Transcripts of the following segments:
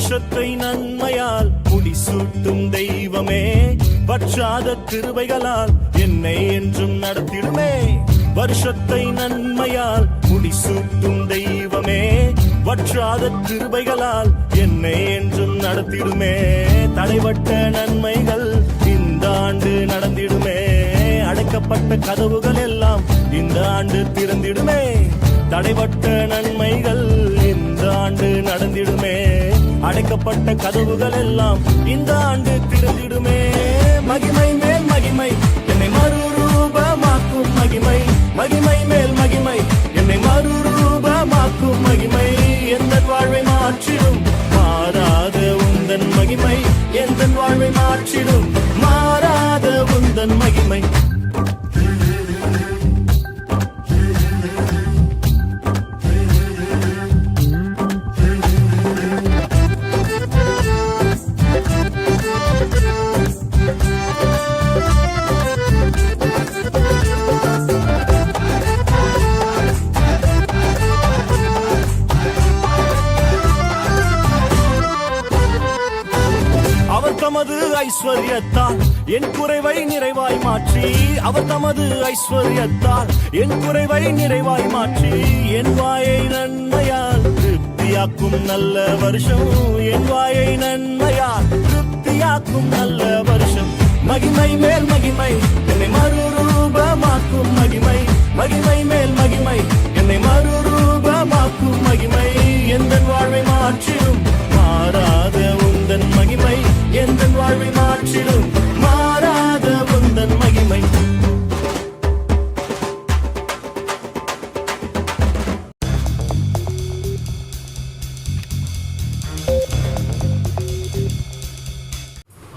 வருஷத்தை நன்மையால் முடிசூட்டும் தெய்வமே, வற்றாத கிருபைகளால் என்னை என்றும் நடத்திடுமே. வருஷத்தை நன்மையால் முடிசூட்டும் தெய்வமே, வற்றாத கிருபைகளால் என்னை என்றும் நடத்திடுமே. தடைபட்ட நன்மைகள் இந்த ஆண்டு நடந்திடுமே, அடைக்கப்பட்ட கதவுகள் எல்லாம் இந்த ஆண்டு திறந்திடுமே. தடைபட்ட நன்மைகள் இந்த ஆண்டு நடந்திடுமே, அடைக்கப்பட்ட கதவுகள் எல்லாம் இந்த ஆண்டு திறந்திடுமே. மகிமை மேல் மகிமை என்னை மறுரூபமாக்கும் மகிமை, மகிமை மேல் மகிமை என்னை மறுரூபமாக்கும் மகிமை. எந்த வாழ்வை மாற்றிடும் மாறாத உந்தன் மகிமை, எந்த வாழ்வை மாற்றிடும் மாறாத உந்தன் மகிமை. தமது ஐஸ்வர்யத்தால் என் குறைவை நிறைவாய் மாற்றி, அவர் தமது ஐஸ்வர்யத்தால் என் குறைவை நிறைவாய் மாற்றி, என் வாயை நன்மையால் திருப்தியாக்கும் நல்ல வருஷம், என் வாயை நன்மையால் திருப்தியாக்கும் நல்ல வருஷம். மகிமை மேல் மகிமை என்னை மறுரூபமாக்கும் மகிமை, மகிமை மேல் மகிமை என்னை மறுரூபமாக்கும் மகிமை. எந்த வாழ்வை மாற்றிடும் மாறாத உந்தன் மகிமை, எந்த வாழ்வை மாற்றிடும் மாறாத உந்தன் மகிமை.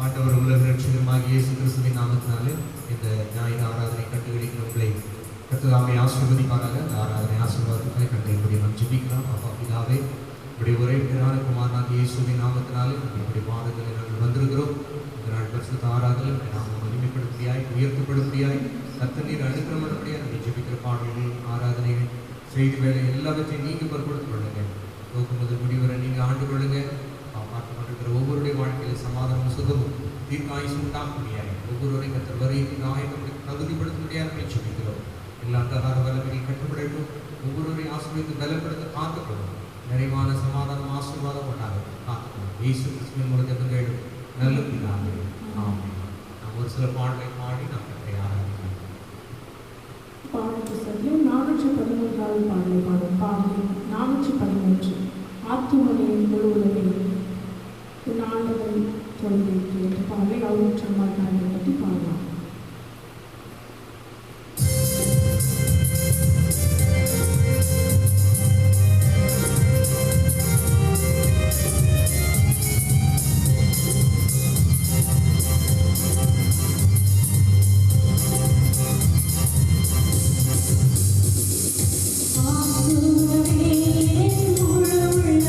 ஆண்டவர் உலக ரட்சகருமாகிய இயேசு கிறிஸ்துவின் நாமத்தினாலே இந்த ஞாயிறு ஆராதனை கண்டுகளிக்கிறவர்களை கர்த்தர் ஆசீர்வதிப்பாராக. இந்த ஆராதனை ஆசீர்வாதத்துக்காக கண்டுகளுடைய நாம் ஜெபிக்கலாம். அப்பா பிதாவே, இப்படி ஒரே பேரான குமாரனாகிய இயேசுவின் நாமத்தினாலே இப்படி பாதங்களை நாங்கள் வந்திருக்கிறோம். இந்த நாள் பரிசுத்த ஆராதனை நாம் மகிமைப்படுத்தியாய் உயர்த்தப்படுத்தியாய் கர்த்தர் அனுக்கிரமப்படியாக நம்ம ஜெபிக்கிற பாடல்கள் ஆராதனைகள் செய்தி வேலை எல்லாவற்றையும் நீங்கள் பொறுப்படுத்திக் கொள்ளுங்க. நோக்கு முதல் முடிவரை நீங்கள் ஆண்டு கொள்ளுங்க. பார்த்து கொண்டிருக்கிற ஒவ்வொருடைய வாழ்க்கையில் சமாதானம் சுகமும் தீர்க்காயுசும் உண்டாக முடியாது. ஒவ்வொருவரை கர்த்தர் வரைக்கும் நாயகம் தகுதிப்படுத்த முடியாது ஜெபிக்கிறோம். எல்லா அந்தகார வல்லமைகள் கட்டுப்படட்டும். ஒவ்வொருவரையும் ஆசீர்வதித்து பலப்படுத்த காத்துக்கொள்ளும். நிறைவான சமாதானம் ஆசீர்வாதம் உண்டாகும் காத்துக்கொள்ளும். இயேசு கிறிஸ்துவின் மூலம் ஜெபங்கள் நல்ல பிதாவே, ஆமென். நாம் ஒரு சில பாடலை பாடி நாம் ஆரம்பிக்கலாம். பாடல் புத்தகத்தில் 413வது பாடலை பாடும். பாடல் 413. ஆத்துமனே முழுவதுமே உன் ஆண்டவரை தொலைவிற்கு என்ற பாடலை அவுற்றமாட்டாரை பற்றி பாடலாம். ஆண்டவரே தொழுதேன்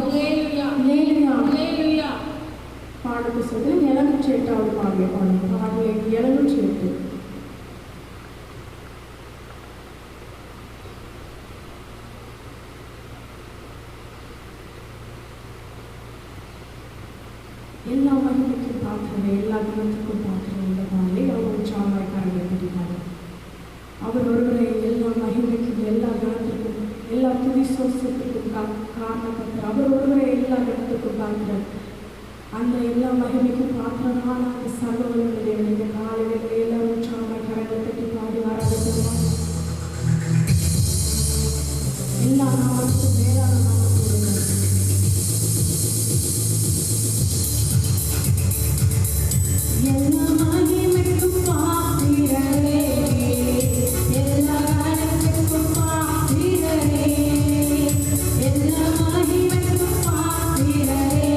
హల్లెలూయా హల్లెలూయా పాడుతూ సోదరు 78వ పాడే పాడే 78 எல்லா மகிமைக்கும் பாத்திரமே எல்லா குணத்துக்கும் பாத்திரம் உள்ளதாலே அவர் உற்சாகமாய் கரங்களை தட்டினார். அவர் ஒருவரை எல்லா மகிமைக்கும் எல்லா கணத்திற்கும் எல்லா துதி சோசத்துக்கும் காரணப்பட்டார். அவர் ஒருவரை எல்லா கணத்துக்கும் பாத்திரம். அந்த எல்லா மகிமைக்கும் பாத்திரமான அந்த சர்வவல்லமையுடைய இந்த காலையில் எல்லாரும் உற்சாகமாய் கரங்களை தட்டி பாடி ஆராதிக்கிறோம். எல்லா நாமத்துக்கும் மேலான நாமத்தோடு எல்லா மகிமைக்கும் பாத்திரரே எல்லா கணத்துக்கும் பாத்திரரே எல்லா மகிமைக்கும் பாத்திரரே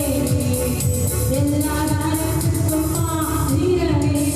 எல்லா கணத்துக்கும் பாத்திரரே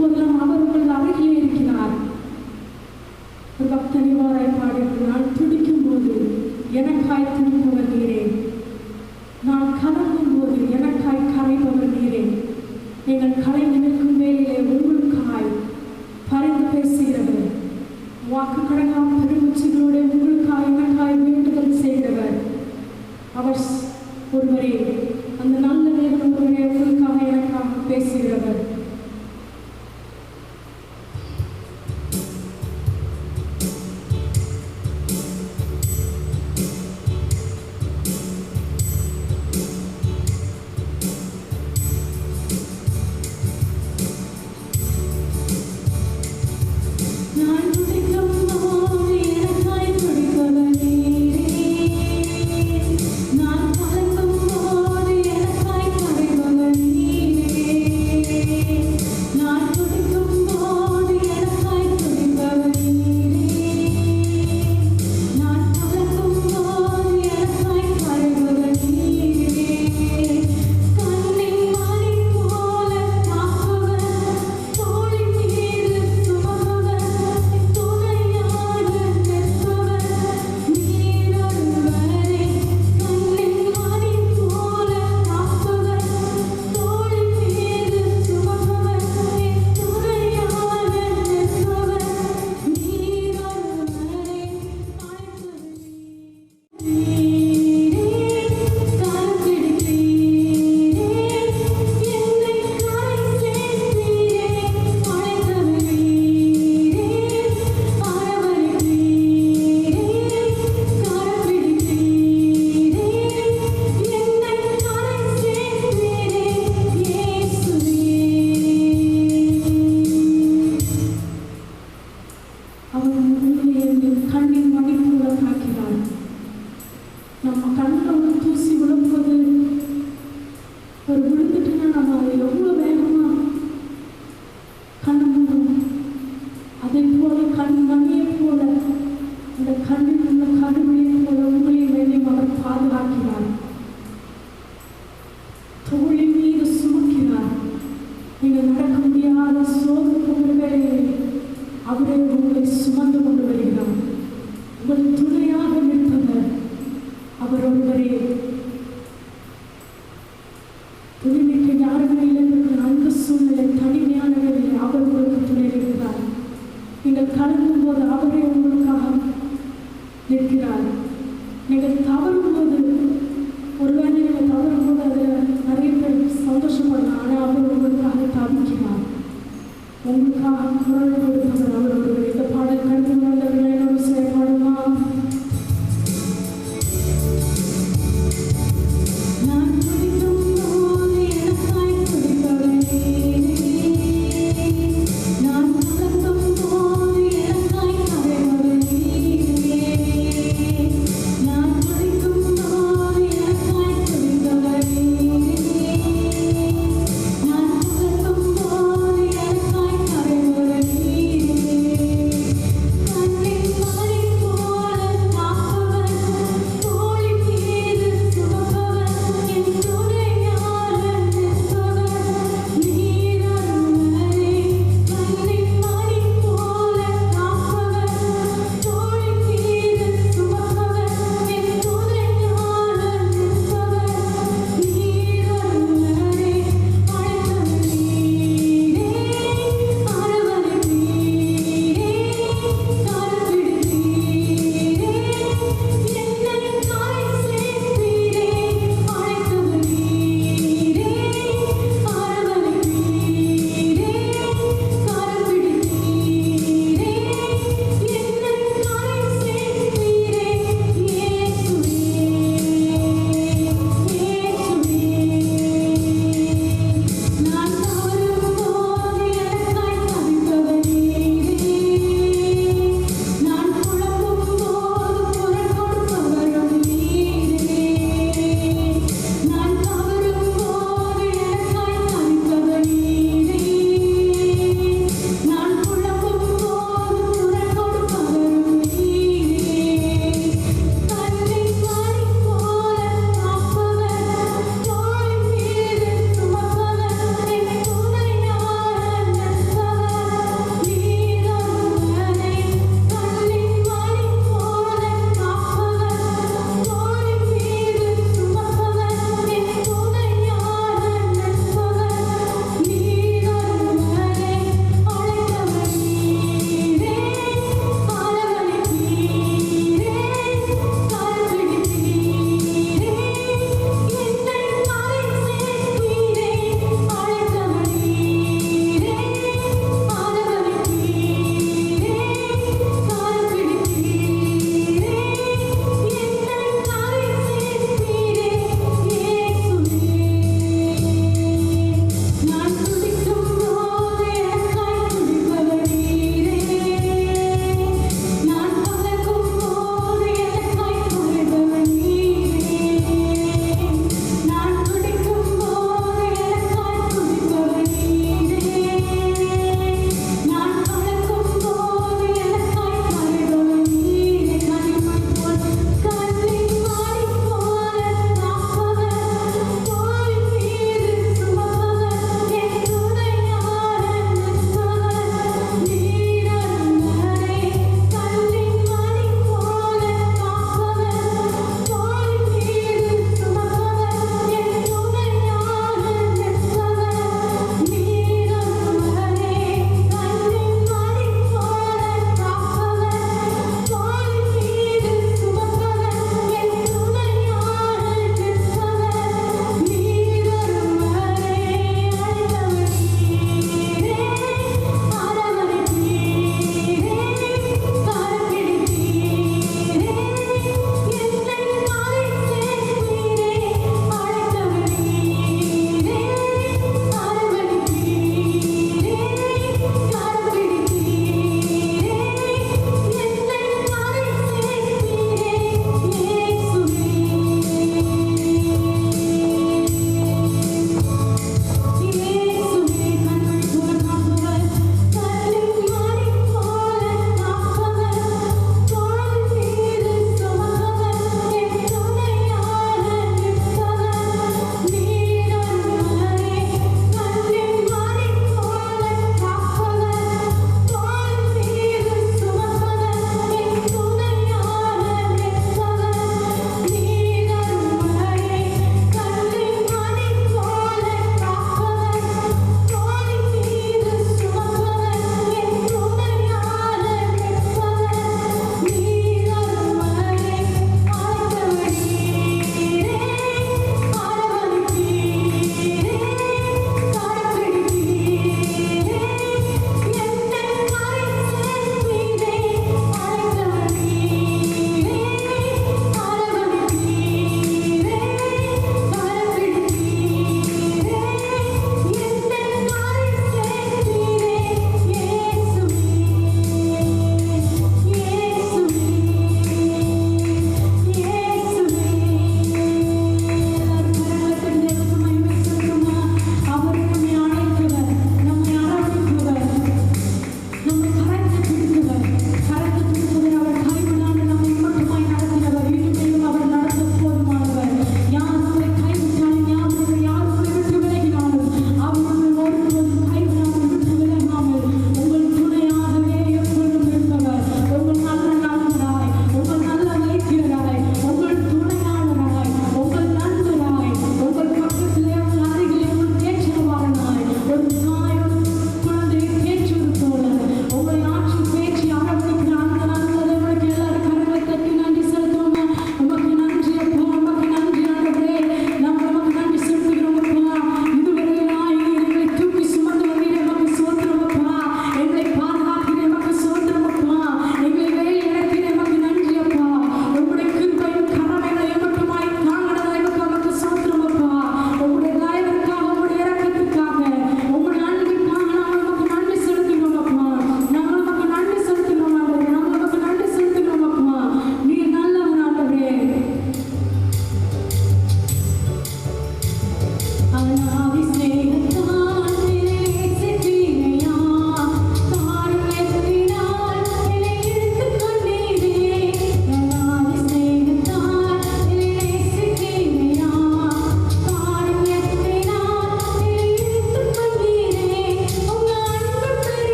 போதெல்லாம் அவர் உங்கள் அருகிலே இருக்கிறார். ஒரு பக்தன் இவ்வாறாய் பாடினார், நான் துடிக்கும் போது எனக்காய் துடிப்பவர் நீரே, நான் கலங்கும் போது எனக்காய் கரைபவர் நீரே, நீங்கள் கலைந்து நிற்கும் வேலையிலே உங்களுக்காய் பரிந்து பேசுகிறவர், வாக்கு கடங்காம பெருமூச்சுகளோட உங்களுக்காய் எனக்காய் வேண்டுதல் செய்கிறவர் அவர் ஒருவரே. அந்த நல்ல தேவன் ஒருவரே உங்களுக்காக எனக்காக பேசுகிறவர்.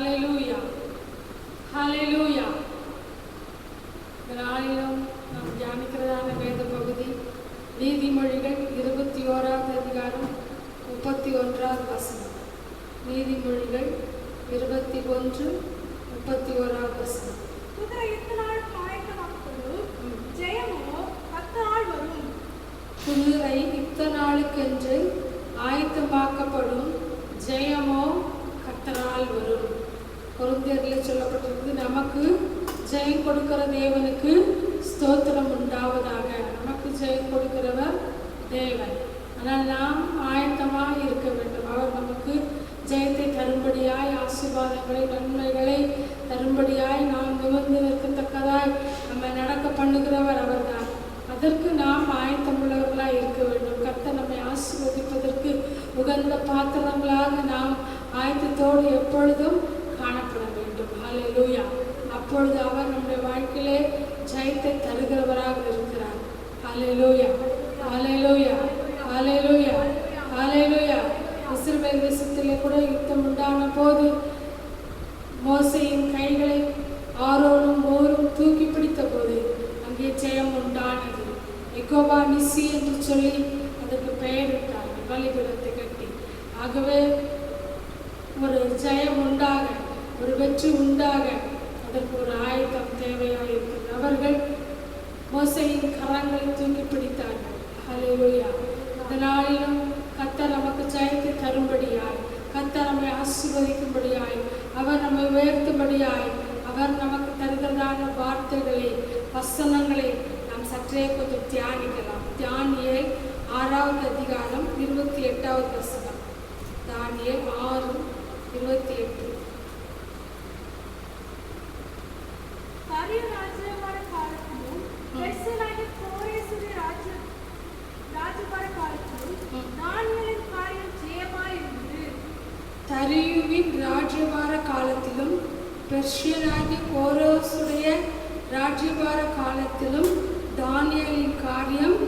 ஹல்லேலூயா, ஹல்லேலூயா. இந்த நாளிலும் நாம் தியானிக்கிறதான வேத பகுதி நீதிமொழிகள் 21வது அதிகாரம் 31வது வசனம். நீதிமொழிகள் 21:31 வசனம். குதிரை இத்தனாள் ஆயத்தமாக்கப்படும், ஜெயமோ 10 நாள் வரும். குதிரை இத்தனாளுக்கென்று ஆயத்தமாக்கப்படும், ஜெயமோ 10 நாள் வரும். கொரிந்தியரில் சொல்லப்பட்டிருக்கு, நமக்கு ஜெயம் கொடுக்கிற தேவனுக்கு ஸ்தோத்திரம் உண்டாவதாக. நமக்கு ஜெயம் கொடுக்கிறவர் தேவன். ஆனால் நாம் ஆயத்தமாக இருக்க வேண்டும். அவர் நமக்கு ஜெயத்தை தரும்படியாய், ஆசீர்வாதங்களை நன்மைகளை தரும்படியாய், நாம் நிமிர்ந்து நிற்கத்தக்கதாய் நம்ம நடக்க பண்ணுகிறவர் அவர்தான். அதற்கு நாம் ஆயத்தமுள்ளவர்களாக இருக்க வேண்டும். கர்த்தர் நம்மை ஆசீர்வதிப்பதற்கு உகந்த பாத்திரங்களாக நாம் ஆயத்தத்தோடு எப்பொழுதும் காணப்பட வேண்டும். ஹல்லேலூயா. அப்பொழுது அவர் நம்முடைய வாழ்க்கையிலே ஜெயத்தை தருகிறவராக இருக்கிறார். ஹல்லேலூயா, ஹல்லேலூயா, ஹல்லேலூயா, ஹல்லேலூயா. இஸ்ரவேல் தேசத்திலே கூட யுத்தம் உண்டான போது மோசேயின் கைகளை ஆரோனும் ஓரும் தூக்கி பிடித்த போது அங்கே ஜெயம் உண்டானது. எகோவா நிசி என்று சொல்லி அதற்கு பெயரிட்டார்கள், பலிபீடத்தை கட்டி. ஆகவே ஒரு ஜெயம் உண்டாக, ஒரு வெற்றி உண்டாக அதற்கு ஒரு ஆயத்தம் தேவையாக இருக்கிறது. அவர்கள் மோசேயின் கரங்களை தூக்கி பிடித்தார்கள். ஹல்லேலூயா. அதனாலும் கர்த்தர் நமக்கு ஜெயத்தை தரும்படியாய், கர்த்தர் நம்மை ஆசீர்வதிக்கும்படியாய், அவர் நம்மை உயர்த்தும்படியாய், அவர் நமக்கு தருகிறதான வார்த்தைகளை, வசனங்களை நாம் சற்றே கொஞ்சம் தியானிக்கலாம். தானியேல் 6வது அதிகாரம் 28வது வசனம். தானியேல் 6:28. தரியு ராஜ்யபார காலத்திலும் பெர்சியாவின் கோரேசுடைய ராஜ்யபார காலத்திலும் தானியேலின் காரியம் ஜெயமாய் இருந்தது. தரியுவின் ராஜ்யபார காலத்திலும் பெர்ஷியனாகிய கோரேசுடைய ராஜ்யபார காலத்திலும் தானியேலின் காரியம்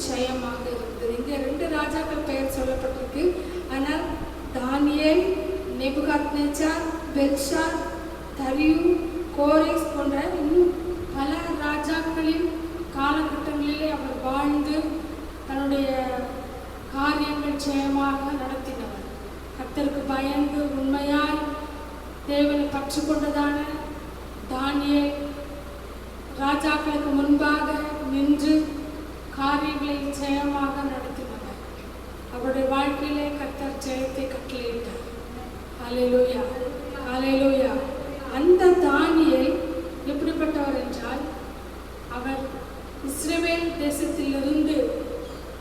ஜெயமாக இருந்தது. இங்கே 2 ராஜாக்கள் பெயர் சொல்லப்பட்டிருக்கு. ஆனால் தானியேல், நேபுகாத்நேச்சார், பெல்ஷார், தரியு, கோரேஸ் போன்ற இன்னும் பல ராஜாக்களின் காலகட்டங்களிலே அவர் வாழ்ந்து தன்னுடைய காரியங்கள் ஜெயமாக நடத்தினவர். கர்த்தருக்கு பயந்து உண்மையாய் தேவனை பற்றி கொண்டதான தானியேல் ராஜாக்களுக்கு முன்பாக நின்று காரியங்களை ஜெயமாக நடத்தினவர். அவருடைய வாழ்க்கையிலே கர்த்தர் ஜெயத்தை கட்டளையிட்டார். ஹல்லேலூயா, ஹல்லேலூயா. அந்த தானியேல் எப்படிப்பட்டவர் என்றால், அவர் இஸ்ரவேல் தேசத்திலிருந்து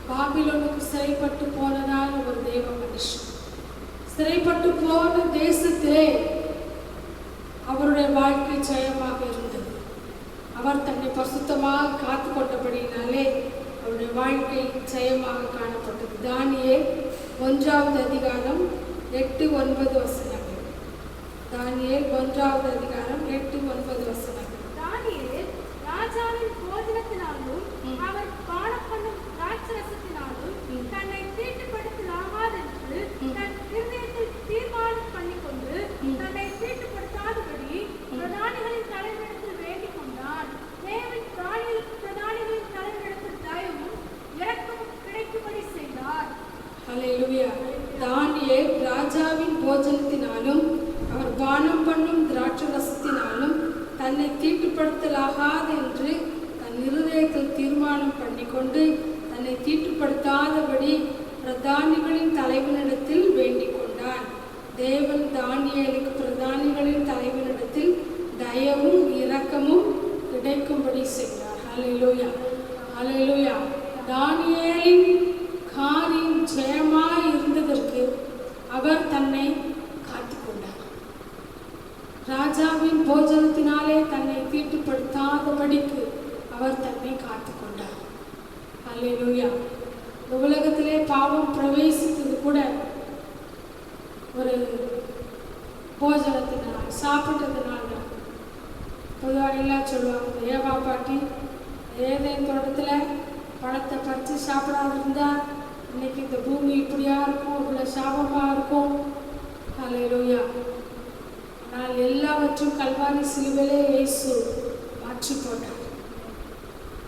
பாபிலோனுக்கு சிறைப்பட்டு போனதான ஒரு தேவ மனுஷன். சிறைப்பட்டு போன தேசத்திலே அவருடைய வாழ்க்கை ஜெயமாக இருந்தது. அவர் தன்னை பரிசுத்தமாக காத்து கொண்டபடியினாலே அவருடைய வாழ்க்கை ஜெயமாக காணப்பட்டது. தானியேல் 1வது அதிகாரம் 8-9 வசனங்கள். தானியேல் 1வது அதிகாரம் 8-9 வசனங்கள். தானியேல் ராஜாவின் போஜனத்தினாலும் அவர் பானப்பண்ணும் திராட்சரசத்தினாலும் தன்னை தீட்டுப்படுத்தலாகாதென்று தன் இருதயத்தில் தீர்மானம் பண்ணிக்கொண்டு தன்னை தீட்டுப்படுத்தாதபடி பிரதானிகளின் தலைவரிடத்தில் வேண்டிக் கொண்டான். தேவன் பிரதானிகளின் தலைவரிடத்தில் தயவும் இரக்கமும் கிடைக்கும்படி செய்தார். ஹல்லேலூயா. தானியேல் ராஜாவின் போஜனத்தினாலும் அவர் பானம் பண்ணும் திராட்சரசத்தினாலும் தன்னை தீட்டுப்படுத்தலாகாது என்று தன் இருதயத்தில் தீர்மானம் பண்ணிக்கொண்டு தன்னை தீட்டுப்படுத்தாதபடி பிரதானிகளின் தலைவனிடத்தில் வேண்டிக் கொண்டான். தேவன் தானியேலுக்கு பிரதானிகளின் தலைவனிடத்தில் தயவும் இரக்கமும் கிடைக்கும்படி செய்தார். ஹல்லேலூயா, ஹல்லேலூயா. தானியேலின் காரியம் ஜெயமாய் இருந்ததற்கு அவர் தன்னை காத்துக்கொண்டார். ராஜாவின் போஜனத்தினாலே தன்னை தீட்டுப்படுத்தாதபடிக்கு அவர் தன்னை காத்துக்கொண்டார். ஹல்லேலூயா. இந்த உலகத்திலே பாவம் பிரவேசித்தது கூட ஒரு போஜனத்தினால், சாப்பிட்டதுனால. பொதுவாக எல்லாம் சொல்லுவாங்க, ஏவா பாட்டி ஏதேன் தோட்டத்தில் பழத்தை பறித்து சாப்பிடாம இருந்தால் இன்னைக்கு இந்த பூமி இப்படியா இருக்கும், இவ்வளோ சாபமாக இருக்கும். ஹல்லேலூயா. ஆனால் எல்லாவற்றும் கல்வாரி சிலுவையிலே இயேசு மாற்றி போட்டார்.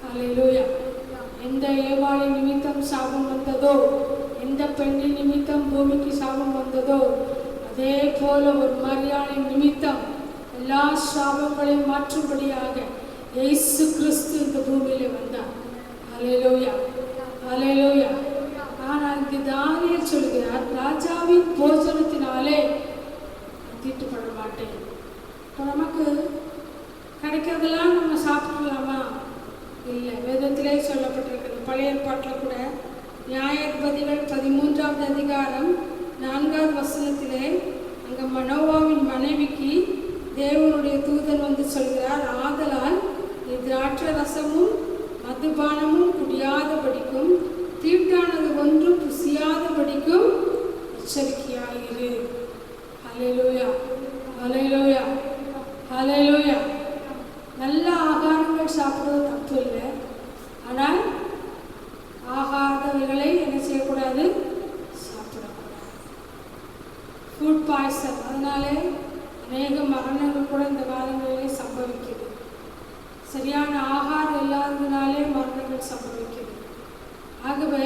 அல்லேலூயா. எந்த ஏவாளின் நிமித்தம் சாபம் வந்ததோ, எந்த பெண்ணின் நிமித்தம் பூமிக்கு சாபம் வந்ததோ, அதே போல ஒரு மரியாளின் நிமித்தம் எல்லா சாபங்களையும் மாற்றும்படியாக இயேசு கிறிஸ்து இந்த பூமியிலே வந்தார். அல்லேலூயா, அல்லேலூயா. ஆனால் இங்கு தானியேல் சொல்கிறார், ராஜாவின் போஜனத்தினாலே தீட்டுப்பட மாட்டேன். இப்போ நமக்கு கிடைக்கிறதெல்லாம் நம்ம சாப்பிடலாமா? இல்லை. வேதத்திலே சொல்லப்பட்டிருக்கிறது. பழைய ஏற்பாட்டில் கூட நியாயாதிபதிகள் 13ஆவது அதிகாரம் 4வது வசனத்திலே அங்கே மனோவாவின் மனைவிக்கு தேவனுடைய தூதன் வந்து சொல்கிறார், ஆதலால் நீ திராட்சை ரசமும் மதுபானமும் குடியாதபடிக்கும் தீட்டானது ஒன்றும் புசியாதபடிக்கும் எச்சரிக்கையாயிரு. ஹல்லேலூயா, ஹல்லேலூயா, ஹல்லேலூயா. நல்ல ஆகாரங்கள் சாப்பிடுவது தப்பு இல்லை. ஆனால் ஆகாதவைகளை என்ன செய்யக்கூடாது? சாப்பிடக்கூடாது. ஃபுட் பாய்சன், அதனாலே அநேக மரணங்கள் கூட இந்த காலங்களிலே சம்பவிக்கிறது. சரியான ஆகாரம் இல்லாததுனாலே மரணங்கள் சம்பவிக்கிறது. ஆகவே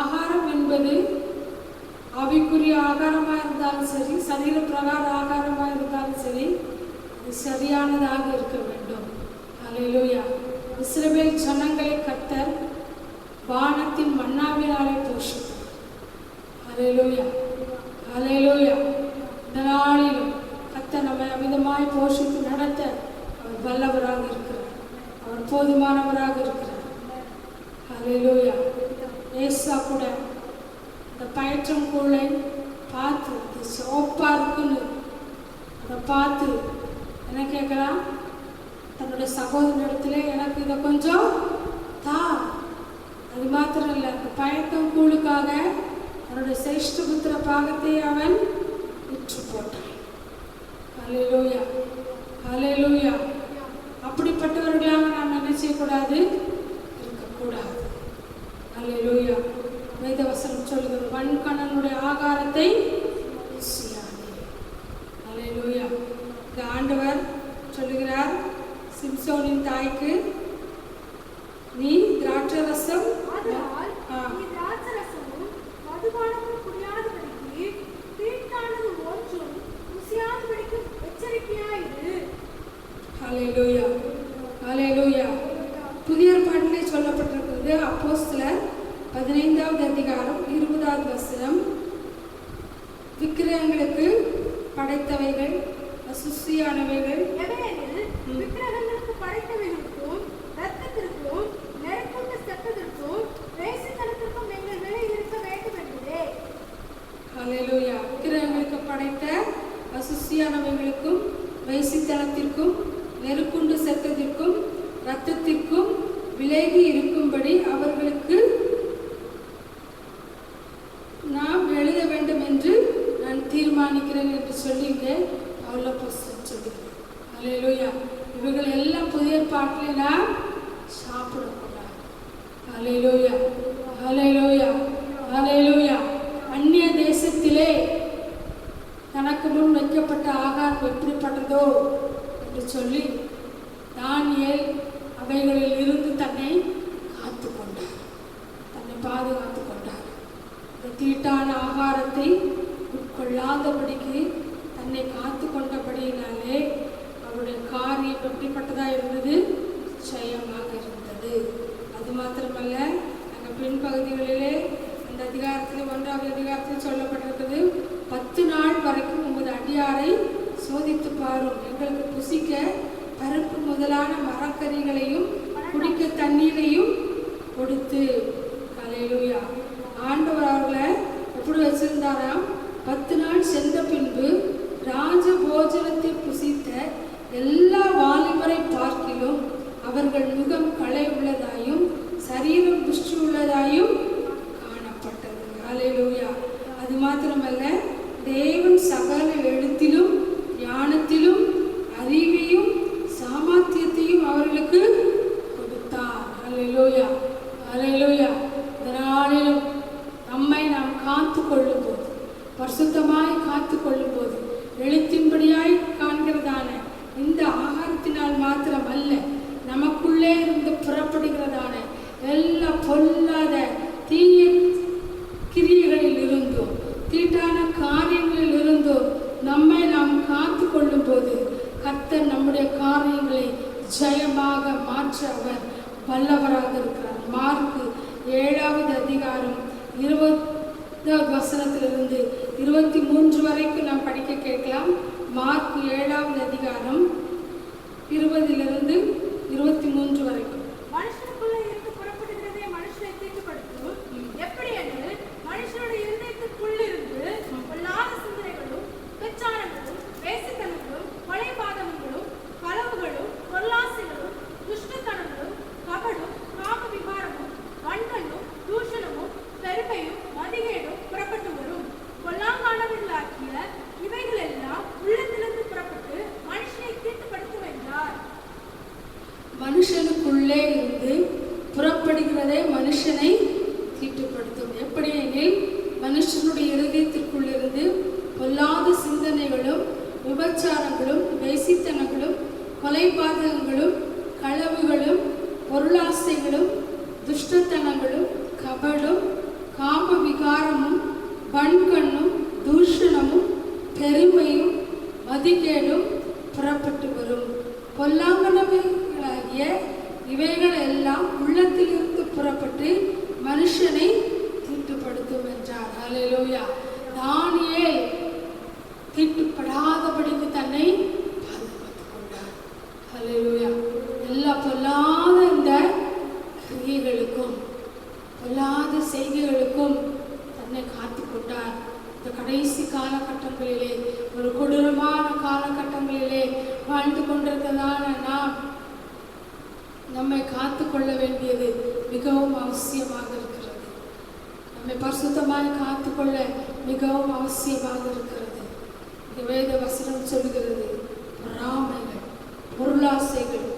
ஆகாரம் என்பது ஆவிக்குரிய ஆகாரமாக இருந்தாலும் சரி, சரீர பிரகார ஆகாரமாக இருந்தாலும் சரி, அது சரியானதாக இருக்க வேண்டும். அல்லேலூயா. இஸ்ரவேல் ஜனங்களை கர்த்தர் வானத்தின் மன்னாவினாலே போஷித்தார். அல்லேலூயா, அல்லேலூயா. இந்த நாளிலும் கர்த்தர் நம்மை அமிதமாய் போஷித்து நடத்த அவர் வல்லவராக இருக்கிறார். அவர் போதுமானவராக இருக்கிறார். அல்லேலூயா. ஏசா கூட இந்த பயிற்றங்கூழை பார்த்து இது சோப்பாக இருக்குன்னு அதை பார்த்து என்ன கேட்கலாம்? தன்னுடைய சகோதரனிடத்துல எனக்கு இதை கொஞ்சம் தா. அது மாத்திரம் இல்லை, அந்த பயத்தங்கூழுக்காக அவனுடைய சிரேஷ்டபுத்திர பாகத்தை அவன் விற்று போட்டான். அல்லேலூயா, அல்லேலூயா. அப்படிப்பட்டவர்களாக நாம் என்ன செய்யக்கூடாது? இருக்கக்கூடாது. அல்லேலூயா. வேதவசனம் சொல்லுகிறது, வன்கணனுடைய ஆகாரத்தை ருசியாதே. அல்லேலூயா. ஆண்டவர் சொல்லுகிறார் சிம்சோனின் தாய்க்கு, நீ திராட்சை ரசம் மதுபானமும் குடியாதபடிக்கு தீட்டானது ஒன்றும் ருசியாதபடிக்கு எச்சரிக்கையாயிரு. ஹல்லேலூயா, ஹல்லேலூயா. புதிய ஏற்பாட்டிலே சொல்லப்பட்டிருக்கிறது. அப்போஸ்தலர் 15வது அதிகாரம் 20வது வசனம், விக்கிரகங்களுக்கு படைத்தவைகள் அசுசியானவைகள் விக்கிரகங்களுக்கு படைத்தவைகளுக்கும் ரத்தத்திற்கும் நெருப்புண்ட சத்தத்திற்கும் வேசித்தனத்திற்கும் எங்கள் நிலை இருக்க வேண்டும் என்பதே. ஹல்லேலூயா. விக்கிரகங்களுக்கு படைத்த அசுசியானவைகளுக்கும் வேசித்தனத்திற்கும் நெருப்புண்டு சத்தத்திற்கும் ரத்தத்திற்கும் விலகி இருக்கும்படி அவர்களுக்கு நாம் எழுத வேண்டும் என்று நான் தீர்மானிக்கிறேன் என்று சொல்லிங்க பவுலப்போஸ்தலன் சொல்லுகிறேன். அல்லேலூயா. இவர்கள் எல்லாம் புதிய ஏற்பாட்டிலே நாம் சாப்பிடக்கூடாது. அல்லேலூயா, அல்லேலூயா, அல்லேலூயா. அந்நிய தேசத்திலே தனக்கு முன் வைக்கப்பட்ட ஆகாரம் எப்படிப்பட்டதோ என்று சொல்லி தானியேல் அவைகளில் இருந்து தன்னை காத்து கொண்டார், தன்னை பாதுகாத்து கொண்டார். இந்த தீட்டான ஆகாரத்தை உட்கொள்ளாதபடிக்கு தன்னை காத்து கொண்டபடியினாலே அவருடைய காரியம் எப்படிப்பட்டதாக இருந்தது? ஜெயமாக இருந்தது. அது மாத்திரமல்ல, நாங்கள் பின்பகுதிகளிலே அந்த அதிகாரத்தில் 1வது அதிகாரத்தில் சொல்லப்பட்டிருக்கிறது, 10 நாள் வரைக்கும் உமது அடியாரை சோதித்து பாரும், எங்களுக்கு புசிக்க பருப்பு முதலான மரக்கறிகளையும் குடிக்க தண்ணீரையும் கொடுத்து. அல்லேலூயா. ஆண்டவர் அவர்களை எப்படி வச்சிருந்தாராம்? 10 நாள் சென்ற பின்பு ராஜ போஜனத்தை புசித்த எல்லா வாலிபரை பார்க்கிலும் அவர்கள் முகம் களை உள்ளதாயும் சரீரம் புஷ்டி உள்ளதாயும் காணப்பட்டது. அல்லேலூயா. அது மாத்திரமல்ல, தேவன் சகல எழுத்திலும் ஞானத்திலும் அறிவையும் சாமர்த்தியத்தையும் அவர்களுக்கு கொடுத்தார். அல்லேலூயா, அல்லேலூயா. 20வது வசனத்திலிருந்து 23 வரைக்கும் நாம் படிக்க கேட்கலாம். மார்க் 7வது அதிகாரம் 20லிருந்து 23 வரைக்கும். மனுஷனுக்குள்ள இருந்து புறப்படுகிறதே மனுஷனை தீட்டுப்படுத்தும். எப்படி எனில் மனுஷனுடைய இருதயத்திற்குள்ளிருந்து பொல்லாத சிந்தனைகளும் விபச்சாரங்களும் வேசித்தனங்களும் கொலைபாதகங்களும் களவுகளும் பொருளாசைகளும் துஷ்டத்தனங்களும் கபடும் காம விகாரமும் வன்கண்ணும் தூஷணமும் பெருமையும் மதிகேடும் புறப்பட்டு வரும். பொல்லாங்கானவர்களாகிய இவைகள் எல்லாம் உள்ளத்திலிருந்து புறப்பட்டு மனுஷனை தீட்டுப்படுத்தும் என்றார். மனுஷனுக்குள்ளே இருந்து புறப்படுகிறதே மனுஷனை தீட்டுப்படுத்தும். எப்படி எனில் மனுஷனுடைய இருதயத்திற்குள்ளிருந்து பொல்லாத சிந்தனைகளும் விபச்சாரங்களும் வேசித்தனங்களும் கொலைபாதகங்களும் களவுகளும் பொருளாசைகளும் துஷ்டத்தனங்களும் கபடும் காம விகாரமும் வன்கண்ணும் தூஷணமும் பெருமையும் மதிகேடும் புறப்பட்டு வரும். பொல்லாங்கனவைகளாகிய இவைகள் எல்லாம் உள்ளத்திலிருந்து புறப்பட்டு மனுஷனை தீட்டுப்படுத்தும் என்றார். ஹல்லேலூயா. தானியேல் தீட்டுப்படாதபடிக்கு தன்னை பாதுகாத்துக் கொண்டார். ஹல்லேலூயா. எல்லா பொல்லாத இந்த கிரியைகளுக்கும் பொல்லாத செய்கைகளுக்கும் தன்னை காத்து கொண்டார். இந்த கடைசி காலகட்டங்களிலே, ஒரு கொடூரமான காலகட்டங்களிலே வாழ்ந்து கொண்டிருக்கிறதான நாம் நம்மை காத்து கொள்ள வேண்டியது மிகவும் அவசியமாக இருக்கிறது. நம்மை பரிசுத்தமாய் காத்துக்கொள்ள மிகவும் அவசியமாக இருக்கிறது. இந்த வேத வசனம் சொல்கிறது, பொறாமைகள், பொருளாசைகள்,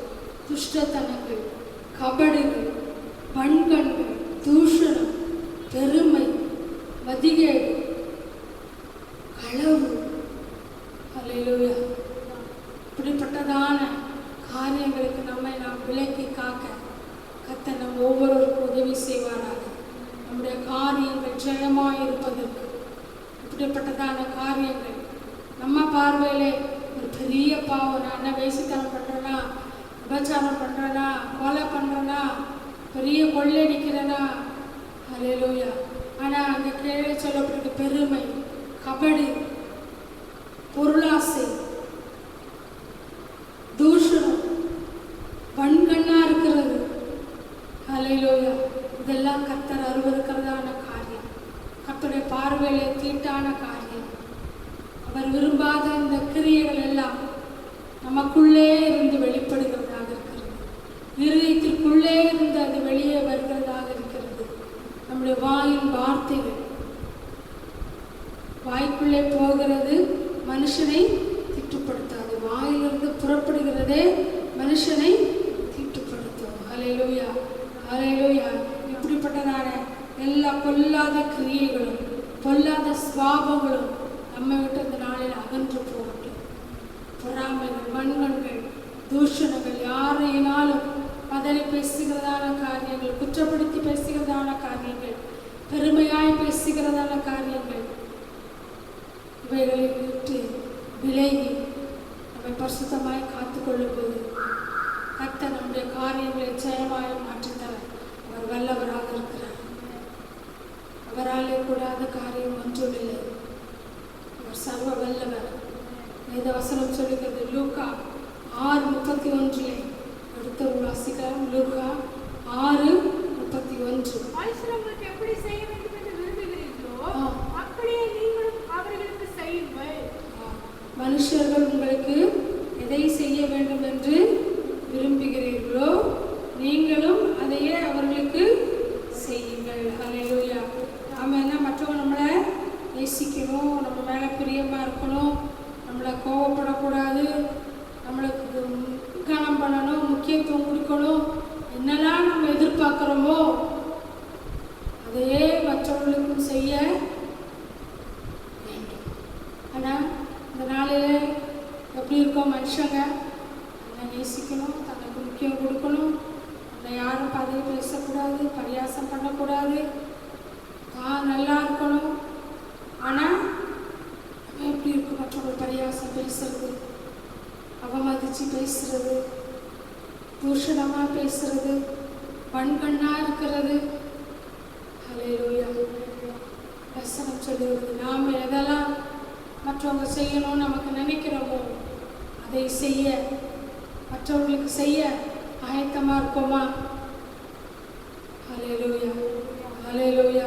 துஷ்டத்தனங்கள், கபடுகள், வன்கண்கள், தூஷணம், பெருமை, மதிகேடு, களவு. ஹல்லேலூயா. இப்படிப்பட்டதான காரியங்களுக்கு நம்மை நாம் விலக்கி காக்க கர்த்தர் நம் ஒவ்வொருவருக்கும் உதவி செய்வாராக. நம்முடைய காரியங்கள் ஜெயமாக இருப்பதற்கு இப்படிப்பட்டதான காரியங்கள் நம்ம பார்வையிலே ஒரு பெரிய பாவம், நான் என்ன வேசித்தனம் பண்ணுறேன்னா, விபச்சாரம் பண்ணுறேன்னா, கொலை பண்ணுறேன்னா, பெரிய கொள்ளையடிக்கிறேன்னா, ஹல்லேலூயா. ஆனால் அங்கே கீழே சொல்லப்பட்டிருக்க பெருமை, கபடு, பொருளாசை, தூஷணம், வன்கண்ணா இருக்கிறது. ஹல்லேலூயா. இதெல்லாம் கர்த்தர் அருவருக்கிறதான காரியம், கர்த்தருடைய பார்வையிலே தீட்டான காரியம். அவர் விரும்பாத இந்த கிரியைகள் எல்லாம் நமக்குள்ளே இருந்து வெளிப்படுகிறதாக இருக்கிறது. இருதயத்திற்குள்ளே இருந்து அது வெளியே வருகிறதாக இருக்கிறது. நம்முடைய வாயின் வார்த்தைகள், வாய்க்குள்ளே போகிறது மனுஷனை தீட்டுப்படுத்தாது, வாயிலிருந்து புறப்படுகிறதே மனுஷனை தீட்டுப்படுத்தும். ஹல்லேலூயா, ஹல்லேலூயா. இப்படிப்பட்டதான எல்லா பொல்லாத கிரியைகளும் பொல்லாத சுவாபங்களும் நம்மை விட்டு இந்த நாளில் அகன்று போகட்டும். பொறாமைகள், வன்கண்கள், தூஷணங்கள், யாரையினாலும் பதறி பேசுகிறதான காரியங்கள், குற்றப்படுத்தி பேசுகிறதான காரியங்கள், பெருமையாய் பேசுகிறதான காரியங்கள், இவைகளை விட்டு விலகி நம்மை பரிசுத்தமாய் காத்துக்கொள்ளும் போது கர்த்தர் நம்முடைய காரியங்களை ஜெயமாய் மாற்றித்தர அவர் வல்லவராக இருக்கிறார். அவராலே கூடாத காரியம் ஒன்றுமில்லை. அவர் சர்வ வல்லவர். வேத வசனம் சொல்லுகிறது, லூக்கா 6:31 அடுத்த வாசிக்கலாம். லூக்கா 6:31. மனுஷர் உங்களுக்கு எப்படி செய்ய வேண்டும் என்று விரும்புகிறீர்களோ அப்படியே நீங்களும் அவர்களுக்கு செய்யுங்கள். மனுஷர்கள் உங்களுக்கு எதை செய்ய வேண்டும் என்று விரும்புகிறீர்களோ நீங்களும் அதையே அவர்களுக்கு செய்யுங்கள். ஹல்லேலூயா. நாம் என்ன, மற்றவங்க நம்மளை நேசிக்கணும், நம்ம மேலே பிரியமாக இருக்கணும், நம்மளை கோவப்படக்கூடாது, நம்மளுக்கு கனம் பண்ணணும், முக்கியத்துவம் கொடுக்கணும், என்னெல்லாம் நம்ம எதிர்பார்க்குறோமோ அதையே மற்றவர்களுக்கும் செய்ய வேண்டும். ஆனால் இந்த நாளில் எப்படி இருக்கோம், மனுஷங்க தன்னை நேசிக்கணும், தனக்கு முக்கியம் கொடுக்கணும், தன்னை யாரும் பதவி பேசக்கூடாது, பரியாசம் பண்ணக்கூடாது, தான் நல்லா இருக்கணும். ஆனால் நம்ம எப்படி இருக்கும், மற்றவங்க பரியாசம் பேசுறது, அவமதித்து பேசுறது, தூஷணமாக பேசுறது, வன்கண்ணாக இருக்கிறது. ஹல்லேலூயா. செய்யணும்னு நமக்கு நினைக்கிறோமோ அதை செய்ய, மற்றவர்களுக்கு செய்ய ஆயத்தமாக இருக்கோமா? ஹல்லேலூயா, ஹல்லேலூயா,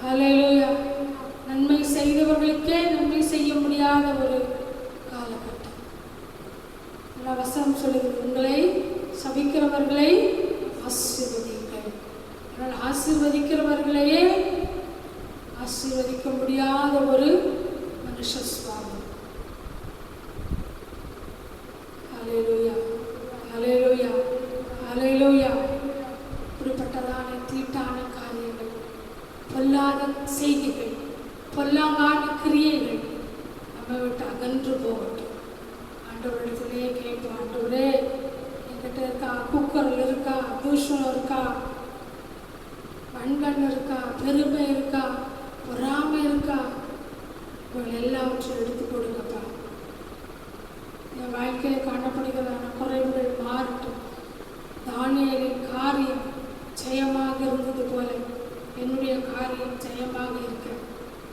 ஹல்லேலூயா. நன்மை செய்தவர்களுக்கே நன்மை செய்ய முடியாத ஒரு காலகட்டம். நல்ல வசனம் சொல்லுது, உங்களை சபிக்கிறவர்களை ஆசீர்வதிங்கள். ஆனால் ஆசீர்வதிக்கிறவர்களையே ஆசீர்வதிக்க முடியாத ஒரு மனுஷ சுவாபம். ஹல்லேலூயா, ஹல்லேலூயா, ஹல்லேலூயா. இப்படிப்பட்டதான தீட்டான காரியங்கள், பொல்லாத செய்திகள், பொல்லாங்கான கிரியைகள் நம்மை விட்டு அகன்று போகட்டும். ஆண்டவரிடத்திலே கேட்போம், ஆண்டவரே என்கிட்ட இருக்கா குக்கரில் இருக்கா, தூஷணம் இருக்கா, வன்கண் இருக்கா, பெருமை இருக்கா, பொறாமை இருக்கா, இவர்கள் எல்லாவற்றையும் எடுத்து கொடுங்கப்பா. என் வாழ்க்கையில் காணப்படுகிறதான குறைவுகள் மாறட்டும். தானியேலின் காரியம் ஜெயமாக இருந்தது போல என்னுடைய காரியம் ஜெயமாக இருக்க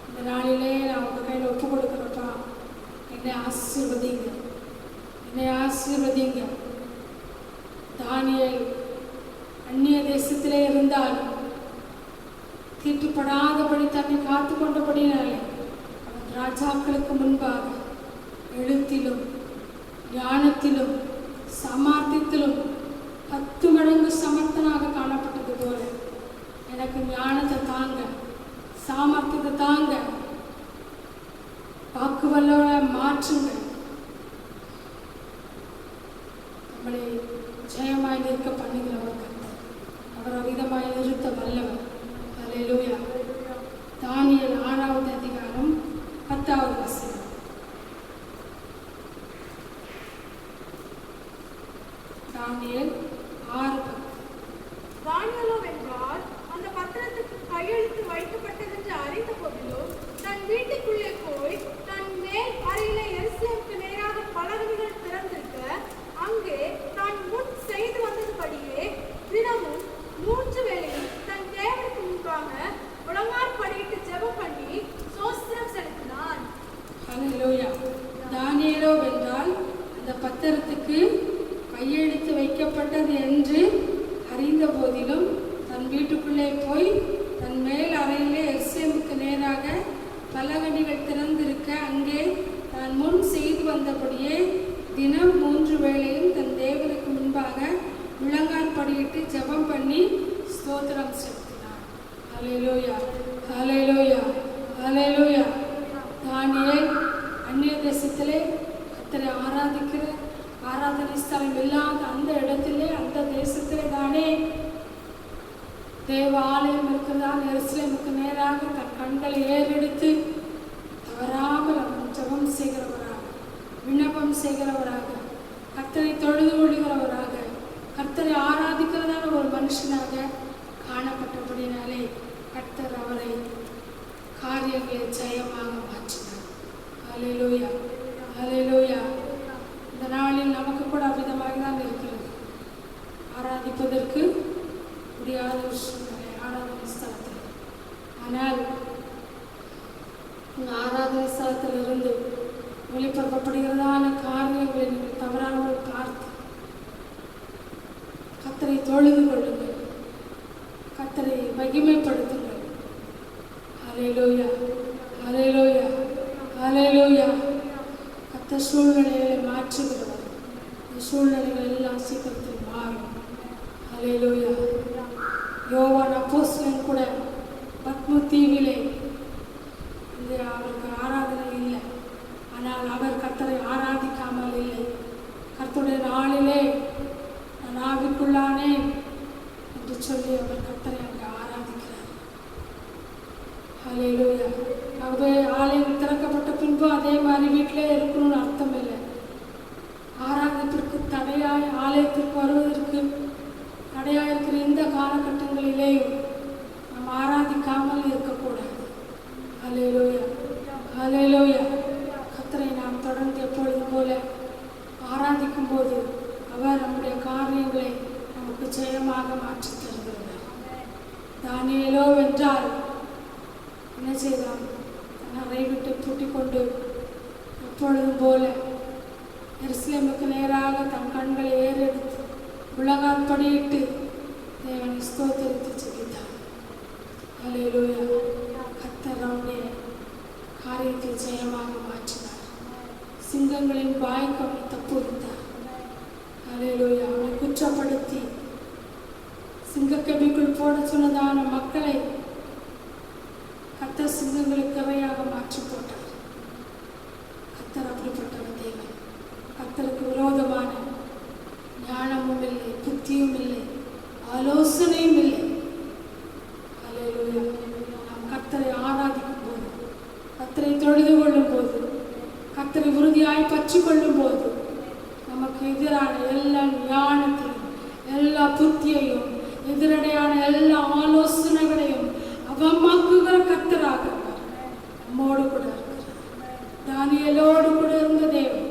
இந்த நாளிலே நான் உங்கள் கையில் ஒப்பு கொடுக்குறப்பா. என்னை ஆசீர்வதிங்க, என்னை ஆசீர்வதிங்க. தானியேல் அந்நிய தேசத்திலே இருந்தால் தீட்டுப்படாதபடி தன்னை காத்து கொண்டபடினாலே அவன் ராஜாக்களுக்கு முன்பாக எழுத்திலும் ஞானத்திலும் சாமர்த்தியத்திலும் 10 மடங்கு சமர்த்தனாக காணப்பட்டது போல எனக்கு ஞானத்தை தாங்க, சாமர்த்தியத்தை தாங்க, வாக்குவல்லோட மாற்றுங்க. நம்மளை ஜெயமாய் நிற்க பண்ணுகிறவர் கர்த்தர். அவர் அவிதமாய் நிறுத்த வல்லவர். ஹல்லேலூயா. தானியேல் 6வது அதிகாரம் 10வது வசனம். தானியேல் 6:10. தானியேலோவென்றால் அந்த பத்திரத்துக்கு கையெழுத்து வைக்கப்பட்டதென்று அறிந்த போதிலும் தன் வீட்டுக்குள்ளே போய் தன் மேல் அறையிலே எருசலேமுக்கு நேராக பலகணிகள் திறந்திருக்க அங்கே தான் முன் செய்து வந்ததுபடியே தினமும் 3 வேளையும் தன் தேவனுக்கு முன்பாக முழங்காற்படியிட்டு ஜெபம் பண்ணி ஸ்தோத்திரம் செலுத்தினான். ஹல்லேலூயா. தானியேலோவென்றால் அந்த பத்திரத்துக்கு கையெழுத்து வைக்கப்பட்டது என்று அறிந்த போதிலும் தன் வீட்டுக்குள்ளே போய் தன் மேல் அறையிலே எருசலேமுக்கு நேராக பலகணிகள் திறந்திருக்க அங்கே தான் முன் செய்து வந்தபடியே தினம் 3 வேளையும் தன் தேவனுக்கு முன்பாக முழங்காற்படியிட்டு ஜெபம் பண்ணி ஸ்தோத்திரம் செலுத்தினார். ஹல்லேலூயா, ஹல்லேலூயா, ஹல்லேலூயா. தானியேல் அந்நிய தேசத்திலே கர்த்தரை ஆராதிக்கிற ஆராதனை ஸ்தலம் இல்லாத அந்த இடத்திலே, அந்த தேசத்திலே தானே தேவ ஆலயம் இருக்கிறதால் எருசலேமுக்கு நேராக தன் கண்களை ஏறெடுத்து தவறாமல் அவன் ஜெபம் செய்கிறவராக, விண்ணப்பம் செய்கிறவராக, கர்த்தரை தொழுது கொள்கிறவராக, கர்த்தரை ஆராதிக்கிறதான ஒரு மனுஷனாக காணப்பட்டபடினாலே கர்த்தர் அவரை காரியங்களை ஜெயமாக மாற்றினார். ஹல்லேலூயா, ஹல்லேலூயா. இந்த நாளில் நமக்கு கூட அவ்விதமாக தான் இருக்கிறது. ஆராதிப்பதற்கு முடியாத ஒரு சூழ்நிலை ஆராதனை ஸ்தலத்தில். ஆனால் ஆராதனை ஸ்தலத்திலிருந்து வெளிப்படுத்தப்படுகிறதான காரியங்களை நீங்கள் தவறாமல் பார்த்து கர்த்தரை தொழுது கொள்ளுங்கள், கர்த்தரை மகிமைப்படுத்துங்கள். ஹல்லேலூயா, ஹல்லேலூயா, ஹல்லேலூயா. கர்த்தர் சூழ்நிலைகளை மாற்றுகிறவர். இந்த சூழ்நிலைகள் எல்லாம் சீக்கிரத்தில் மாறும். ஹல்லேலூயா. யோவான் அப்போஸ்தலன் கூட பத்மு தீவிலே அவருக்கு ஆராதனை இல்லை, ஆனால் அவர் கர்த்தரை ஆராதிக்காமல் இல்லை. கர்த்தருடைய நாளிலே நான் ஆவிக்குள்ளானேன் என்று சொல்லி அவர் கர்த்தரை அங்கே ஆராதிக்கிறார். ஹல்லேலூயா. ஆகவே ஆலயம் திறக்கப்பட்ட பின்பு அதே மாதிரி வீட்டிலே இருக்கணும்னு அர்த்தம் இல்லை. ஆராதத்திற்கு தடையாய், ஆலயத்திற்கு வருவதற்கு தடையாக இருக்கிற இந்த காலகட்டங்களிலேயும் நாம் ஆராதிக்காமல் இருக்கக்கூடாது. ஹல்லேலூயா, ஹல்லேலூயா. கர்த்தரை நாம் தொடர்ந்து எப்பொழுது போல ஆராதிக்கும் போது அவர் நம்முடைய காரியங்களை நமக்கு ஜெயமாக மாற்றி தருகிறார். தானியேலோவென்றால் என்ன செய்தான்? தன் அறை விட்டு பூட்டிக் கொண்டு எப்பொழுதும் போல எருசலேமுக்கு நேராக தம் கண்களை ஏறெடுத்து உலகாற்படியிட்டு தேவனை ஸ்தோத்தரித்து ஜெபித்தார். அல்லேலூயா. கர்த்தர் அவனுடைய காரியத்தை ஜெயமாக மாற்றினார். சிங்கங்களின் வாய்க்கு அவனை தப்புவித்தார். அல்லேலூயா. அவனை குற்றப்படுத்தி சிங்கக்கபிக்குள் போட சொன்னதான மக்களை கர்த்தர் சிங்கங்களுக்கு இரையாக மாற்றி போட்டார். கர்த்தர் அப்படிப்பட்டவர் தேவன். கர்த்தருக்கு விரோதமான ஞானமும் இல்லை, புத்தியும் இல்லை, ஆலோசனையும் இல்லை. அல்லேலூயா. நாம் கர்த்தரை ஆராதிக்கும் போது, கர்த்தரை தொழுது கொள்ளும் போது, கர்த்தரை உறுதியாய் பற்றி கொள்ளும் போது நமக்கு எதிரான எல்லா ஞானத்தையும் எல்லா புத்தியையும் எதிரடையான எல்லா ஆலோசனைகளையும் அவமாக்குகிற கர்த்தராக நம்மோடு கூட இருக்கிறார். தானியேலோடு கூட இருந்த தேவன்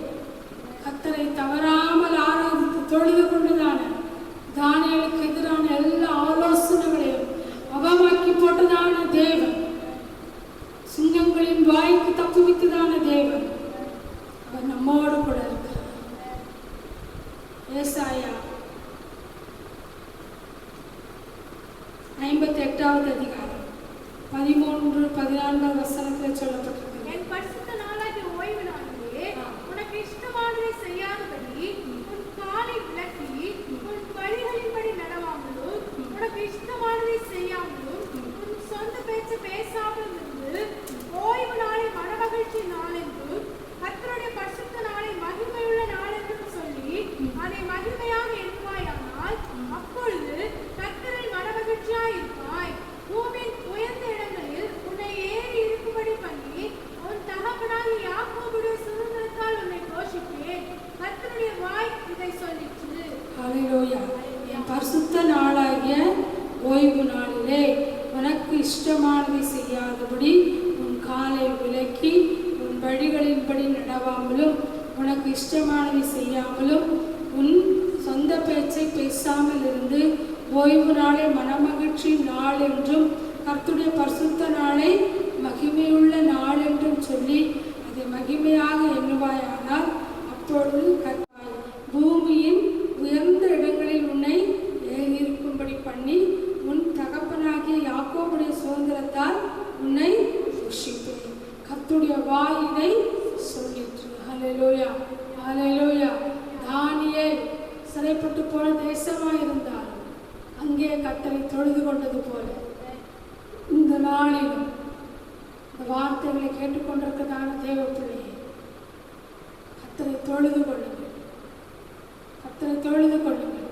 கர்த்தரை தவறாமல் ஆராதித்து தொழுது கொண்டுதான தானியேலுக்கு எதிரான எல்லா ஆலோசனைகளையும் அவமாக்கி போட்டதான தேவன், சிங்கங்களின் வாய்க்கு தப்புவித்ததான தேவன், அவர் நம்மோடு கூட இருக்கிறார். ஏசாயா 58வது அதிகாரம் 13-14 வசனத்தில் சொல்லப்பட்டிருக்கிறது. என் பரிசுத்த நாளாகிய ஓய்வு நாளிலே உனக்கு இஷ்டமானதை செய்யாதபடி உன் காலை விலக்கி உன் வழிகளின்படி நடவாமலும் உனக்கு இஷ்டமானதை செய்யாமலும் உன் சொந்த பேச்சு பேசாமலும் இருந்து ஓய்வு நாளை மனமகிழ்ச்சி நாள் என்றும் கர்த்தருடைய பரிசுத்த நாளை மகிமையுள்ள நாள் என்றும் சொல்லி அதை மகிமையாக எண்ணுவாயானால் அப்பொழுது கர்த்தரில் மனமகிழ்ச்சியாய் இருப்பாய். பூமியின் உயர்ந்த இடங்களில் உன்னை ஏறி இருக்கும்படி பண்ணி உன் தகப்பனாகிய யாக்கோபுடைய சுதந்திரத்தால் உன்னை போஷிப்பேன். கர்த்தருடைய வாய் இதை சொல்லிற்று. அல்லேலூயா. என் பரிசுத்த நாளாகிய ஓய்வு நாளிலே உனக்கு இஷ்டமானதை செய்யாதபடி உன் காலை விலக்கி உன் வழிகளின்படி நடவாமலும் உனக்கு இஷ்டமானதை செய்யாமலும் உன் சொந்த பேச்சை பேசாமல் இருந்து ஓய்வு நாளை மனமகிழ்ச்சி நாள் என்றும் கர்த்தருடைய பரிசுத்த நாளை மகிமையுள்ள நாள் என்றும் சொல்லி அதை மகிமையாக எண்ணுவாயானால் அப்பொழுது கர்த்தாய் பூமியின் உயர்ந்த இடங்களில் உன்னை ஏறியிருக்கும்படி பண்ணி உன் தகப்பனாகிய யாக்கோபுடைய சுதந்திரத்தால் உன்னை போஷிப்பேன். கர்த்தருடைய வாய் இதை சொல்லிற்று. அல்லேலூயா. அல்லேலூயா. தானியேல் சிறைப்பட்டு போன தேசமாயிருந்தார். அங்கே கர்த்தரை தொழுது கொண்டது போல இந்த நாளிலும் இந்த வார்த்தைகளை கேட்டுக்கொண்டிருக்கிறதான தேவ பிள்ளையை கர்த்தரை தொழுது கொள்ளுங்கள். கர்த்தரை தொழுது கொள்ளுங்கள்.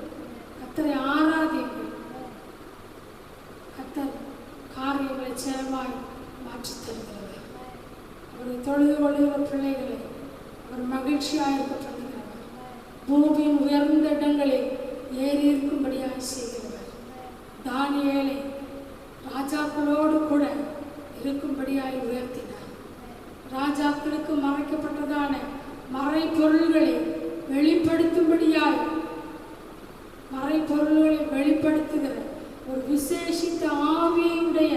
கர்த்தரை ஆராதியுங்கள். கர்த்தர் காரியங்களை ஜெயமாய் மாற்றித் தருகிறவர். அவரை தொழுது கொள்ளுகிற பிள்ளைகளை அவர் மகிழ்ச்சியாக இருக்க பண்ணுகிறவர். பூமியின் உயர்ந்த இடங்களில் ஏறி இருக்கும்படியாக செய்கிறவர். தானியேலை ராஜாக்களோடு கூட இருக்கும்படியாய் உயர்த்தினார். ராஜாக்களுக்கு மறைக்கப்பட்டதான மறைப்பொருள்களை வெளிப்படுத்தும்படியாய் மறைப்பொருள்களை வெளிப்படுத்துகிற ஒரு விசேஷித்த ஆவியுடைய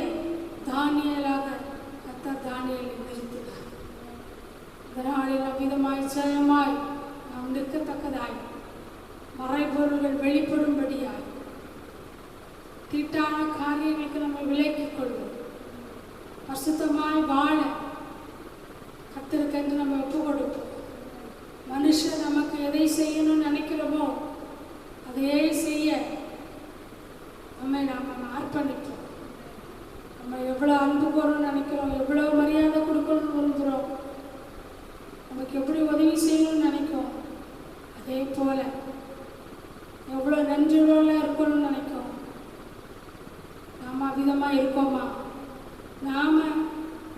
தானியேலாக கர்த்தர் தானியேலை நிறுத்தினார். இதனாலே அவ்விதமாய் ஜெயமாய் நாம் நிற்கத்தக்கதாய் மறைபொருள்கள் வெளிப்படும்படியாய் தீட்டான காரியங்களுக்கு நம்ம விலக்கிக் கொள்வோம். பரிசுத்தமாய் வாழ கர்த்தருக்கு என்று நம்ம ஒப்பு கொடுப்போம். மனுஷன் நமக்கு எதை செய்யணும்னு நினைக்கிறோமோ அதையே செய்ய நம்ம அர்ப்பணிப்போம். நம்ம எவ்வளோ அன்பு கூறணும்னு நினைக்கிறோம், எவ்வளோ மரியாதை கொடுக்கணும்னு விரும்புகிறோம், நமக்கு எப்படி உதவி செய்யணும்னு நினைக்கிறோம், அதே போல எவ்வளோ நன்றியுள்ளவர்களாக இருக்கணும்னு நினைக்கிறோம். நாம் அவ்விதமாக இருக்கோமா? நாம்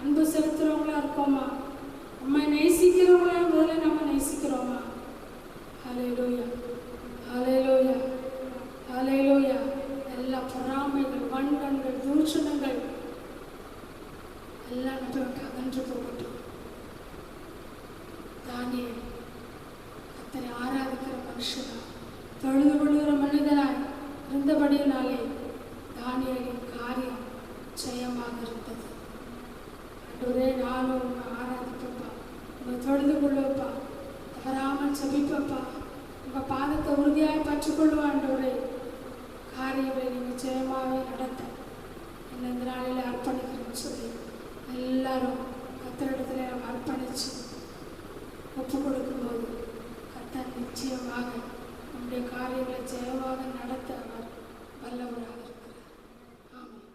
அன்பு செலுத்துகிறவங்களா இருக்கோமா? நம்ம நேசிக்கிறவங்கள முதல்ல நம்ம நேசிக்கிறோமா? ஹல்லேலூயா. ஹல்லேலூயா. ஹல்லேலூயா. எல்லா பொறாமைகள், வண்டங்கள், தூஷணங்கள் எல்லாம் நம்ம அகன்று போகட்டும். தானியேல் கர்த்தரை ஆராதிக்கிற மனுஷனா, தொழுது கொள்ளுகிற மனிதனாய் இருந்தபடியினாலே தானியேலின் காரியம் ஜெயமாக இருந்தது. ஆண்டவரே, நானும் உன்னை ஆராதிப்பேன்ப்பா, உன்னை தொழுது கொள்ளுப்பா, தவறாமல் செபிப்பப்பா. உங்கள் பாதத்தை உறுதியாக பற்றுக்கொள்வாண்டவரே, காரியங்களை நீங்கள் ஜெயமாகவே நடத்த என்ன இந்த நாளில் அர்ப்பணிக்கிறேன்னு சொல்லி எல்லாரும் கத்தரிடத்துல நம்ம அர்ப்பணித்து ஒப்பு கொடுக்கும்போது கத்தர் நிச்சயமாக நம்முடைய காரியங்களை ஜெயமாக நடத்த அவர் வல்லவராக இருக்கிறார். ஆமாம்.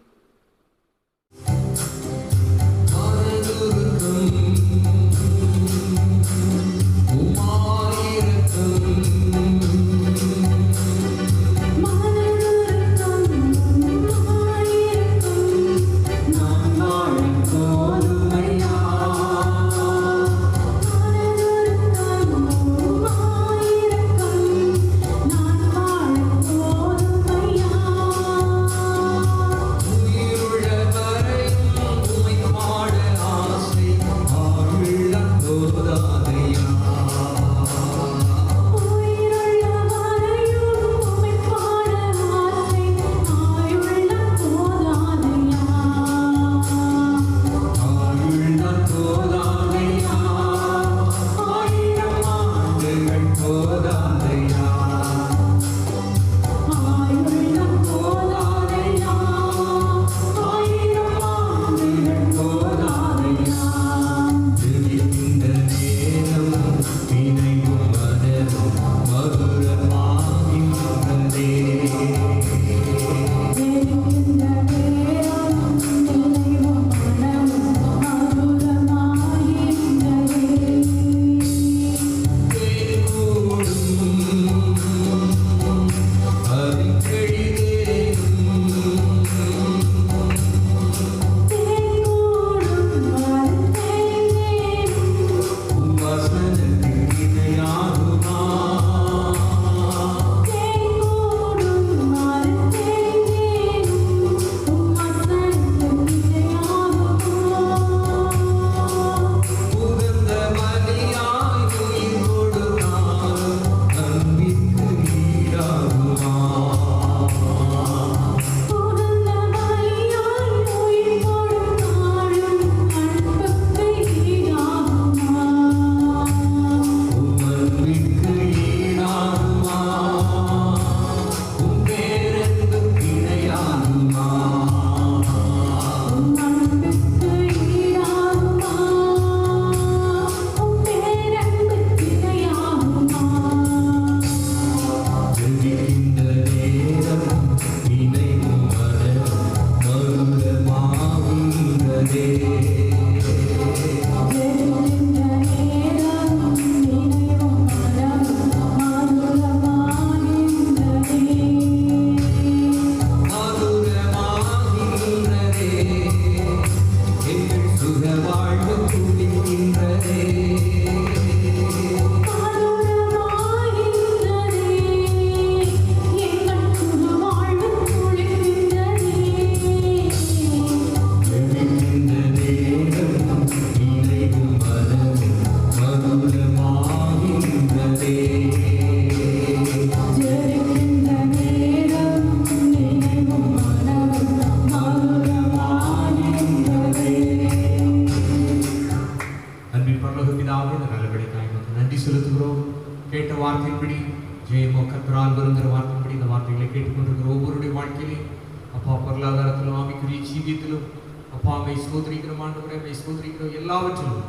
எல்லாவற்றிலும்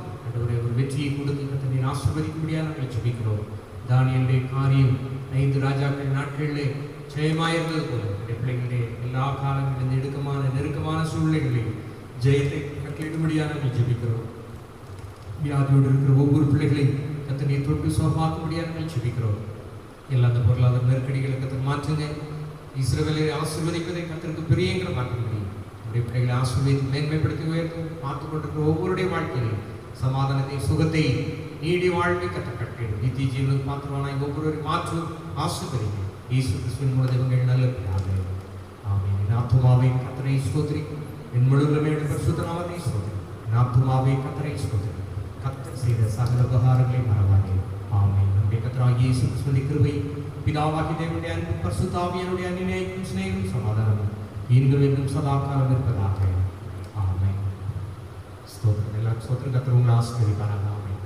ஒரு வெற்றியை கொடுத்து கர்த்தரை ஆசீர்வதிக்கும்படியாக நாங்கள் ஜெபிக்கிறோம். தானியேலுடைய காரியம் 5 ராஜாக்கள் நாட்களிலே ஜெயமாயிருந்தது போல பிள்ளைகளுடைய எல்லா காலங்களிலும் நெருக்கமான சூழ்நிலைகளில் ஜெயத்தை கட்டளிடும்படியாக நாங்கள் ஜெபிக்கிறோம். வியாதியோடு இருக்கிற ஒவ்வொரு பிள்ளைகளையும் கர்த்தரை தொட்டு சுகமாக்கும்படியாக நாங்கள் ஜெபிக்கிறோம். எல்லா அந்த பொருளாதார நெருக்கடிகளை கர்த்தர் மாற்றுங்க. இஸ்ரவேலை ஆசீர்வதிப்பதை கர்த்தருக்கு பிரியங்களை பார்க்க முடியும். பிள்ளைகளை ஆசீர்வதித்து மேன்மைப்படுத்தி உயர்த்தும் பார்த்துக் கொண்டிருக்கிற ஒவ்வொருடைய வாழ்க்கையிலும் சமாதானத்தை சுகத்தை நீடி வாழ்வை கட்டக்கட்டேன் நித்திய ஜீவனுக்கு மாத்திரமானாய் ஒவ்வொருவரையும் மாற்று ஆசீர்வதிங்க. இயேசு கிறிஸ்துவின் மூலதேவங்கள் நல்ல பிதாவே ஆமென். என் ஆத்துமாவே கர்த்தரை ஸ்தோத்திரிக்கும், என் முழுவதுமே பரிசுத்த நாமத்தை ஸ்தோத்திரிக்கும். என் ஆத்துமாவே கர்த்தரை ஸ்தோத்திரிக்கும், கர்த்தர் செய்த சகல உபகாரங்களை மறவாதே. ஆமென். நம்முடைய கர்த்தராகிய இயேசு கிறிஸ்துவின் கிருபை, பிதாவாகிய தேவனுடைய அன்பு, பரிசுத்த ஆவியானவருடைய அன்பினையும் சிநேகமும் சமாதானமும் இன்றும் என்றும் சதாகாலம் இருப்பதாக. ஆமென். ஸ்தோத்திரம். எல்லாரும் ஸ்தோத்திரம். கர்த்தர் உங்களை ஆசீர்வதிப்பாராக. ஆமென்.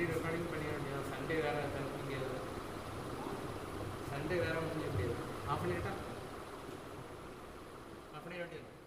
எப்படி ரெக்கார்டிங் பண்ணிட வேண்டியது, சண்டே வேறு தடுக்க முடியாது, சண்டே வேறு முடிய முடியாது. ஆஃப் பண்ணிட்டா ஆஃப் பண்ணிட வேண்டியது.